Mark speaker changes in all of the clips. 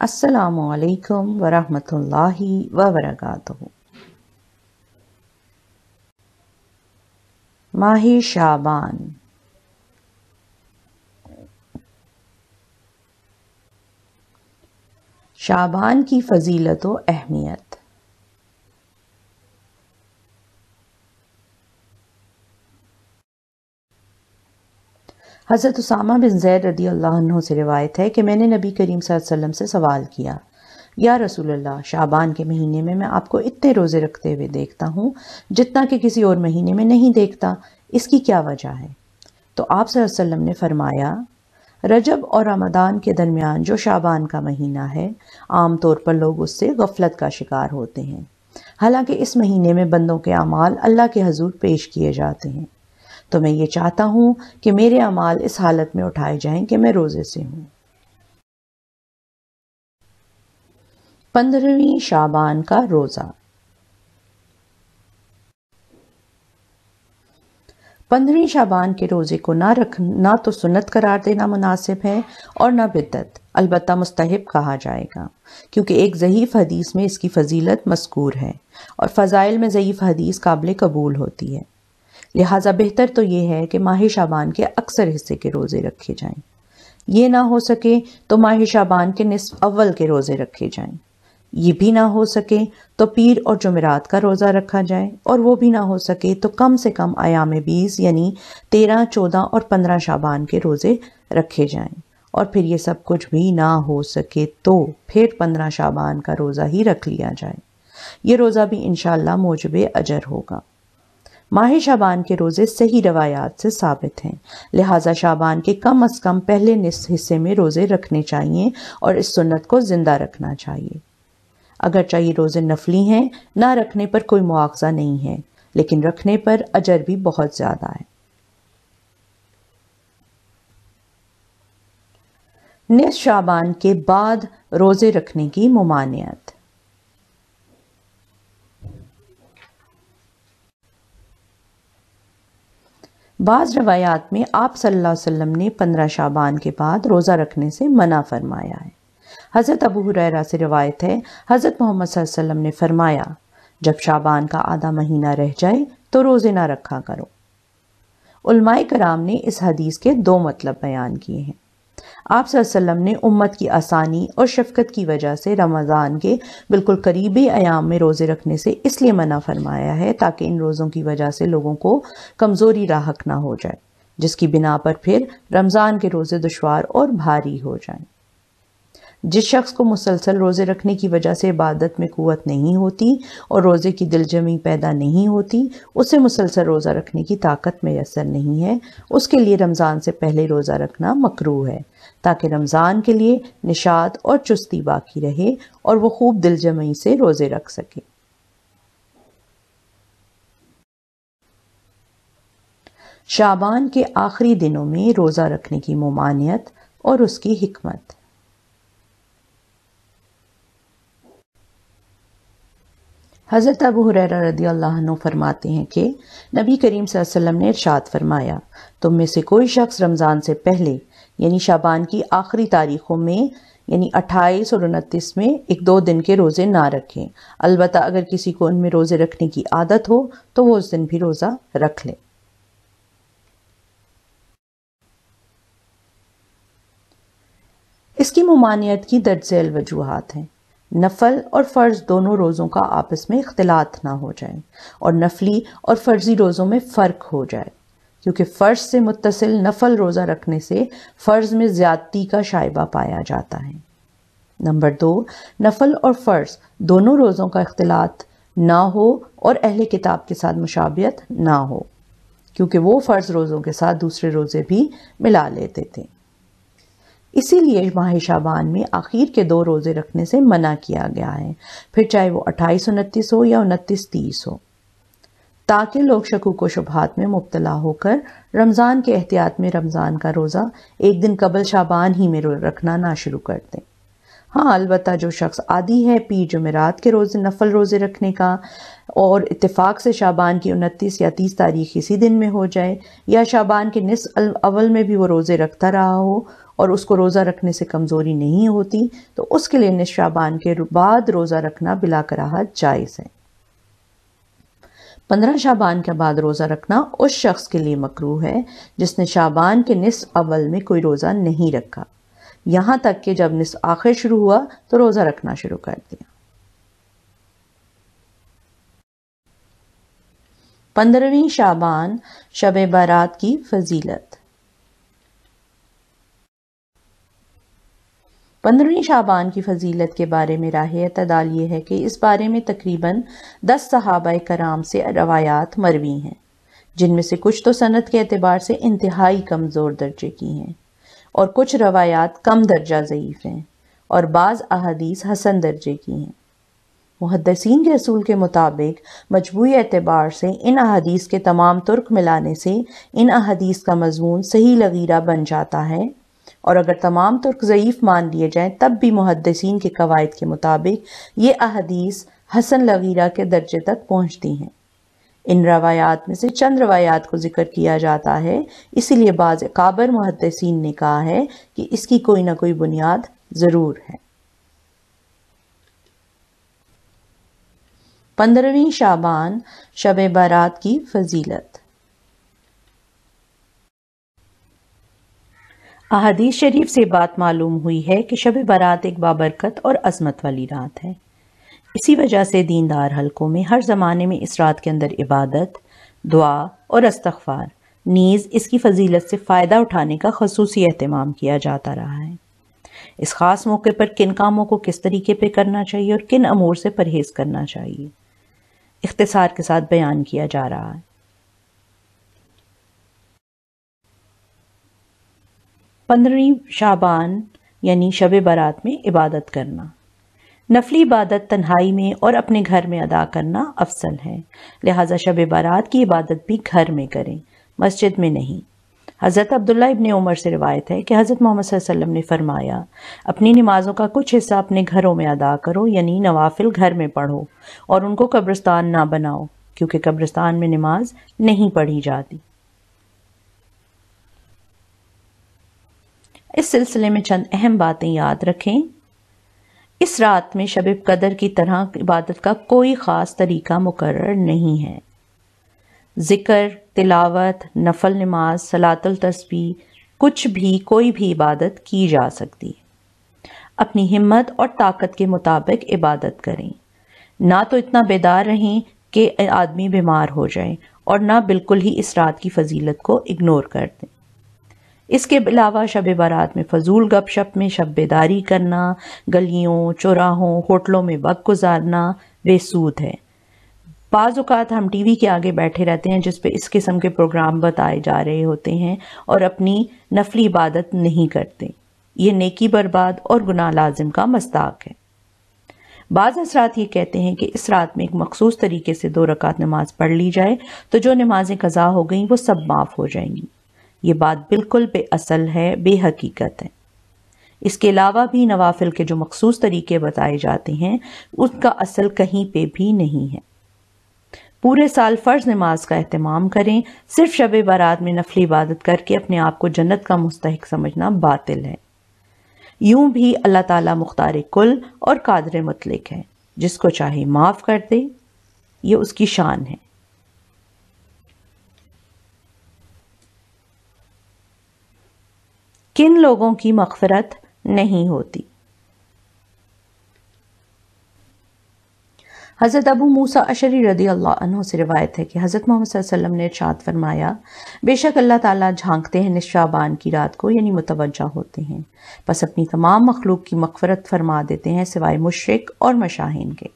Speaker 1: السلام علیکم ورحمۃ اللہ وبرکاتہ۔ ماہ شعبان، شعبان کی فضیلت و اہمیت۔ حضرت اسامہ بن زید رضی اللہ عنہ سے روایت ہے کہ میں نے نبی کریم صلی اللہ علیہ وسلم سے سوال کیا، یا رسول اللہ، شعبان کے مہینے میں آپ کو اتنے روزے رکھتے ہوئے دیکھتا ہوں جتنا کہ کسی اور مہینے میں نہیں دیکھتا، اس کی کیا وجہ ہے؟ تو آپ صلی اللہ علیہ وسلم نے فرمایا، رجب اور رمضان کے درمیان جو شعبان کا مہینہ ہے، عام طور پر لوگ اس سے غفلت کا شکار ہوتے ہیں، حالانکہ اس مہینے میں بندوں کے اعمال اللہ کے حضور پیش کیے جاتے ہیں۔ تو میں یہ چاہتا ہوں کہ میرے اعمال اس حالت میں اٹھائے جائیں کہ میں روزے سے ہوں۔ 15ویں شعبان کا روزہ۔ 15ویں شعبان کے روزے کو نہ تو سنت قرار دینا مناسب ہے اور نہ بدعت، البتہ مستحب کہا جائے گا، کیونکہ ایک ضعیف حدیث میں اس کی فضیلت مذکور ہے اور فضائل میں ضعیف حدیث قابل قبول ہوتی ہے، لہٰذا بہتر تو یہ ہے کہ ماہ شعبان کے اکثر حصے کے روزے رکھے جائیں۔ یہ نہ ہو سکے تو ماہ شعبان کے نصف اول کے روزے رکھے جائیں۔ یہ بھی نہ ہو سکے تو پیر اور جمعرات کا روزہ رکھا جائے، اور وہ بھی نہ ہو سکے تو کم سے کم ایام 20 یعنی 13، 14 اور 15 شعبان کے روزے رکھے جائیں، اور پھر یہ سب کچھ بھی نہ ہو سکے تو پھر 15 شعبان کا روزہ ہی رکھ لیا جائے۔ یہ روزہ بھی انشاءاللہ موجب اجر ہوگا۔ ماہ شعبان کے روزے صحیح روایات سے ثابت ہیں، لہٰذا شعبان کے کم از کم پہلے نصف حصے میں روزے رکھنے چاہیے اور اس سنت کو زندہ رکھنا چاہیے۔ اگرچہ یہ روزے نفلی ہیں، نہ رکھنے پر کوئی مواخذہ نہیں ہے، لیکن رکھنے پر اجر بھی بہت زیادہ ہے۔ نصف شعبان کے بعد روزے رکھنے کی ممانعت۔ بعض روایات میں آپ صلی اللہ علیہ وسلم نے 15 شعبان کے بعد روزہ رکھنے سے منع فرمایا ہے۔ حضرت ابو ہریرہ سے روایت ہے، حضرت محمد صلی اللہ علیہ وسلم نے فرمایا، جب شعبان کا آدھا مہینہ رہ جائے تو روزے نہ رکھا کرو۔ علماء کرام نے اس حدیث کے 2 مطلب بیان کیے ہیں۔ آپ صلی اللہ علیہ وسلم نے امت کی آسانی اور شفقت کی وجہ سے رمضان کے بالکل قریبی ایام میں روزے رکھنے سے اس لیے منع فرمایا ہے تاکہ ان روزوں کی وجہ سے لوگوں کو کمزوری لاحق نہ ہو جائے، جس کی بنا پر پھر رمضان کے روزے دشوار اور بھاری ہو جائیں۔ جس شخص کو مسلسل روزے رکھنے کی وجہ سے عبادت میں قوت نہیں ہوتی اور روزے کی دلجمی پیدا نہیں ہوتی، اسے مسلسل روزہ رکھنے کی طاقت میسر نہیں ہے، اس کے لیے رمضان سے پہلے روزہ رکھنا مکروہ ہے، تاکہ رمضان کے لیے نشاط اور چستی باقی رہے اور وہ خوب دلجمی سے روزے رکھ سکے۔ شعبان کے آخری دنوں میں روزہ رکھنے کی ممانعت اور اس کی حکمت۔ حضرت ابو ہریرہ رضی اللہ عنہ فرماتے ہیں کہ نبی کریم صلی اللہ علیہ وسلم نے ارشاد فرمایا، تم میں سے کوئی شخص رمضان سے پہلے یعنی شعبان کی آخری تاریخوں میں یعنی 28 اور 29 میں 1-2 دن کے روزے نہ رکھیں، البتہ اگر کسی کو ان میں روزے رکھنے کی عادت ہو تو وہ اس دن بھی روزہ رکھ لے۔ اس کی ممانعت کی درج ذیل وجوہات ہیں۔ نفل اور فرض دونوں روزوں کا آپس میں اختلاط نہ ہو جائے، اور نفلی اور فرضی روزوں میں فرق ہو جائے، کیونکہ فرض سے متصل نفل روزہ رکھنے سے فرض میں زیادتی کا شائبہ پایا جاتا ہے۔ نمبر 2، نفل اور فرض دونوں روزوں کا اختلاط نہ ہو اور اہل کتاب کے ساتھ مشابہت نہ ہو، کیونکہ وہ فرض روزوں کے ساتھ دوسرے روزے بھی ملا لیتے تھے۔ اسی لیے ماہ شعبان میں آخر کے 2 روزے رکھنے سے منع کیا گیا ہے، پھر چاہے وہ 28-29 ہو یا 29-30 ہو، تاکہ لوگ شکوک و شبہات میں مبتلا ہو کر رمضان کے احتیاط میں رمضان کا روزہ ایک دن قبل شعبان ہی میں رکھنا نہ شروع کر دیں۔ ہاں البتہ جو شخص عادی ہے پیر جمعرات کے روزے نفل روزے رکھنے کا اور اتفاق سے شعبان کی 29 یا 30 تاریخ اسی دن میں ہو جائے یا شعبان کے نصف اول میں بھی وہ روزے رکھتا رہا ہو اور اس کو روزہ رکھنے سے کمزوری نہیں ہوتی تو اس کے لیے نصف شعبان کے بعد روزہ رکھنا بلا کراہت جائز ہے۔ 15 شعبان کے بعد روزہ رکھنا اس شخص کے لیے مکروہ ہے جس نے شعبان کے نصف اول میں کوئی روزہ نہیں رکھا، یہاں تک کہ جب نصف آخر شروع ہوا تو روزہ رکھنا شروع کر دیا۔ 15ویں شعبان شب برات کی فضیلت۔ 15ویں شعبان کی فضیلت کے بارے میں راہ اعتدال یہ ہے کہ اس بارے میں تقریباً 10 صحابہ کرام سے روایات مروی ہیں، جن میں سے کچھ تو سند کے اعتبار سے انتہائی کمزور درجے کی ہیں اور کچھ روایات کم درجہ ضعیف ہیں اور بعض احادیث حسن درجے کی ہیں۔ محدثین کے اصول کے مطابق مجموعی اعتبار سے ان احادیث کے تمام ترک ملانے سے ان احادیث کا مضمون صحیح لغیرہ بن جاتا ہے، اور اگر تمام ترک ضعیف مان لیے جائیں تب بھی محدثین کے قواعد کے مطابق یہ احادیث حسن لغیرہ کے درجے تک پہنچتی ہیں۔ ان روایات میں سے چند روایات کو ذکر کیا جاتا ہے، اسی لیے بعض اکابر محدثین نے کہا ہے کہ اس کی کوئی نہ کوئی بنیاد ضرور ہے۔ 15ویں شعبان شب برات کی فضیلت۔ احادیث شریف سے بات معلوم ہوئی ہے کہ شب برات ایک بابرکت اور عظمت والی رات ہے، اسی وجہ سے دیندار حلقوں میں ہر زمانے میں اس رات کے اندر عبادت، دعا اور استغفار نیز اس کی فضیلت سے فائدہ اٹھانے کا خصوصی اہتمام کیا جاتا رہا ہے۔ اس خاص موقع پر کن کاموں کو کس طریقے پہ کرنا چاہیے اور کن امور سے پرہیز کرنا چاہیے اختصار کے ساتھ بیان کیا جا رہا ہے۔ 15ویں شعبان یعنی شب برات میں عبادت کرنا۔ نفلی عبادت تنہائی میں اور اپنے گھر میں ادا کرنا افضل ہے، لہٰذا شب برات کی عبادت بھی گھر میں کریں، مسجد میں نہیں۔ حضرت عبداللہ ابن عمر سے روایت ہے کہ حضرت محمد صلی اللہ علیہ وسلم نے فرمایا، اپنی نمازوں کا کچھ حصہ اپنے گھروں میں ادا کرو، یعنی نوافل گھر میں پڑھو، اور ان کو قبرستان نہ بناؤ، کیونکہ قبرستان میں نماز نہیں پڑھی جاتی۔ اس سلسلے میں چند اہم باتیں یاد رکھیں۔ اس رات میں شب قدر کی طرح عبادت کا کوئی خاص طریقہ مقرر نہیں ہے۔ ذکر، تلاوت، نفل نماز، صلاۃ التسبیح، کچھ بھی کوئی بھی عبادت کی جا سکتی ہے۔ اپنی ہمت اور طاقت کے مطابق عبادت کریں، نہ تو اتنا بیدار رہیں کہ آدمی بیمار ہو جائے اور نہ بالکل ہی اس رات کی فضیلت کو اگنور کر دیں۔ اس کے علاوہ شب برات میں فضول گپ شپ میں شب بیداری کرنا، گلیوں، چوراہوں، ہوٹلوں میں وقت گزارنا بے سود ہے۔ بعض اوقات ہم ٹی وی کے آگے بیٹھے رہتے ہیں جس پہ اس قسم کے پروگرام بتائے جا رہے ہوتے ہیں اور اپنی نفلی عبادت نہیں کرتے۔ یہ نیکی برباد اور گناہ لازم کا مصداق ہے۔ بعض حضرات یہ کہتے ہیں کہ اس رات میں ایک مخصوص طریقے سے 2 رکعت نماز پڑھ لی جائے تو جو نمازیں قضا ہو گئیں وہ سب معاف ہو جائیں گی۔ یہ بات بالکل بے اصل ہے، بے حقیقت ہے۔ اس کے علاوہ بھی نوافل کے جو مخصوص طریقے بتائے جاتے ہیں اس کا اصل کہیں پہ بھی نہیں ہے۔ پورے سال فرض نماز کا اہتمام کریں، صرف شب برات میں نفلی عبادت کر کے اپنے آپ کو جنت کا مستحق سمجھنا باطل ہے۔ یوں بھی اللہ تعالیٰ مختار کل اور قادر مطلق ہے، جس کو چاہے معاف کر دے، یہ اس کی شان ہے۔ کن لوگوں کی مغفرت نہیں ہوتی؟ حضرت ابو موسیٰ اشعری رضی اللہ عنہ سے روایت ہے کہ حضرت محمد صلی اللہ علیہ وسلم نے ارشاد فرمایا، بے شک اللہ تعالیٰ جھانکتے ہیں نصف شعبان کی رات کو، یعنی متوجہ ہوتے ہیں، پس اپنی تمام مخلوق کی مغفرت فرما دیتے ہیں سوائے مشرک اور مشاہین کے۔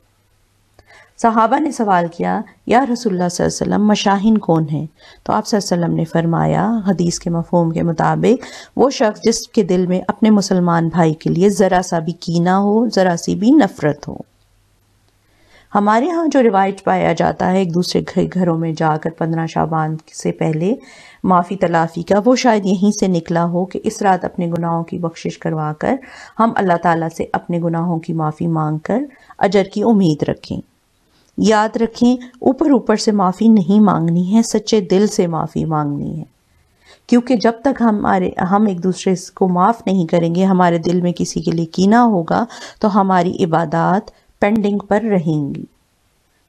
Speaker 1: صحابہ نے سوال کیا، یا رسول اللہ صلی اللہ علیہ وسلم مشاہین کون ہیں؟ تو آپ صلی اللہ علیہ وسلم نے فرمایا حدیث کے مفہوم کے مطابق وہ شخص جس کے دل میں اپنے مسلمان بھائی کے لیے ذرا سا بھی کینہ ہو، ذرا سی بھی نفرت ہو۔ ہمارے ہاں جو روایت پایا جاتا ہے ایک دوسرے گھروں میں جا کر 15 شعبان سے پہلے معافی تلافی کا، وہ شاید یہیں سے نکلا ہو کہ اس رات اپنے گناہوں کی بخشش کروا کر ہم اللہ تعالیٰ سے اپنے گناہوں کی معافی مانگ کر اجر کی امید رکھیں۔ یاد رکھیں، اوپر سے معافی نہیں مانگنی ہے، سچے دل سے معافی مانگنی ہے، کیونکہ جب تک ہم ایک دوسرے کو معاف نہیں کریں گے، ہمارے دل میں کسی کے لیے کینہ ہوگا تو ہماری عبادات پینڈنگ پر رہیں گی۔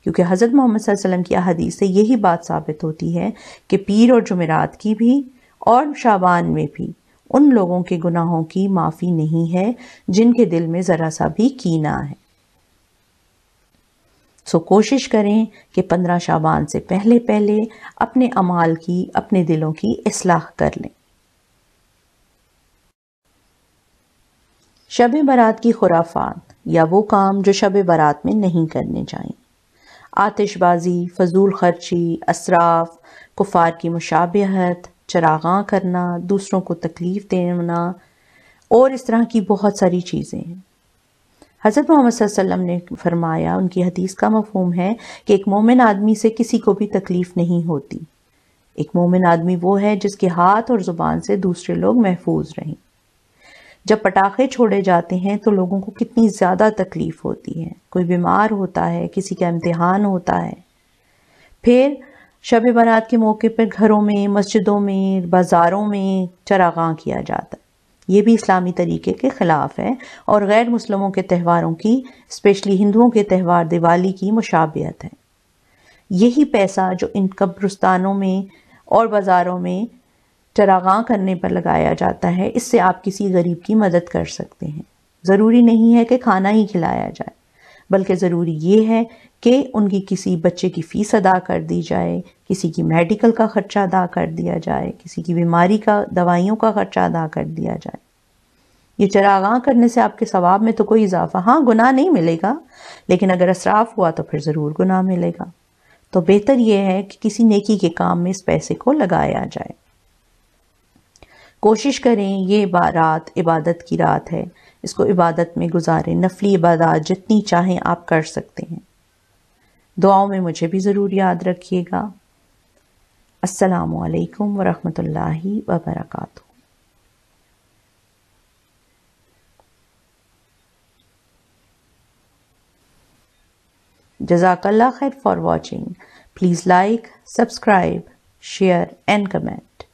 Speaker 1: کیونکہ حضرت محمد صلی اللہ علیہ وسلم کی احادیث سے یہی بات ثابت ہوتی ہے کہ پیر اور جمعرات کی بھی اور شعبان میں بھی ان لوگوں کے گناہوں کی معافی نہیں ہے جن کے دل میں ذرا سا بھی کینہ ہے۔ کوشش کریں کہ 15 شعبان سے پہلے اپنے اعمال کی، اپنے دلوں کی اصلاح کر لیں۔ شب برات کی خرافات یا وہ کام جو شب برات میں نہیں کرنے چاہیے: آتش بازی، فضول خرچی، اسراف، کفار کی مشابہت، چراغاں کرنا، دوسروں کو تکلیف دینا اور اس طرح کی بہت ساری چیزیں ہیں۔ حضرت محمد صلی اللہ علیہ وسلم نے فرمایا، ان کی حدیث کا مفہوم ہے کہ ایک مومن آدمی سے کسی کو بھی تکلیف نہیں ہوتی۔ ایک مومن آدمی وہ ہے جس کے ہاتھ اور زبان سے دوسرے لوگ محفوظ رہیں۔ جب پٹاخے چھوڑے جاتے ہیں تو لوگوں کو کتنی زیادہ تکلیف ہوتی ہے، کوئی بیمار ہوتا ہے، کسی کا امتحان ہوتا ہے۔ پھر شب برات کے موقع پر گھروں میں، مسجدوں میں، بازاروں میں چراغاں کیا جاتا ہے۔ یہ بھی اسلامی طریقے کے خلاف ہے اور غیر مسلموں کے تہواروں کی، اسپیشلی ہندوؤں کے تہوار دیوالی کی مشابہت ہے۔ یہی پیسہ جو ان قبرستانوں میں اور بازاروں میں چراغاں کرنے پر لگایا جاتا ہے، اس سے آپ کسی غریب کی مدد کر سکتے ہیں۔ ضروری نہیں ہے کہ کھانا ہی کھلایا جائے، بلکہ ضروری یہ ہے کہ ان کی کسی بچے کی فیس ادا کر دی جائے، کسی کی میڈیکل کا خرچہ ادا کر دیا جائے، کسی کی بیماری کا، دوائیوں کا خرچہ ادا کر دیا جائے۔ یہ چراغاں کرنے سے آپ کے ثواب میں تو کوئی اضافہ، ہاں گناہ نہیں ملے گا، لیکن اگر اسراف ہوا تو پھر ضرور گناہ ملے گا۔ تو بہتر یہ ہے کہ کسی نیکی کے کام میں اس پیسے کو لگایا جائے۔ کوشش کریں، یہ رات عبادت کی رات ہے، اس کو عبادت میں گزاریں، نفلی عبادات جتنی چاہیں آپ کر سکتے ہیں۔ دعاؤں میں مجھے بھی ضرور یاد رکھیے گا۔ السلام علیکم ورحمۃ اللہ وبرکاتہ۔ Jazakallah khair for watching. Please like, subscribe, share and comment.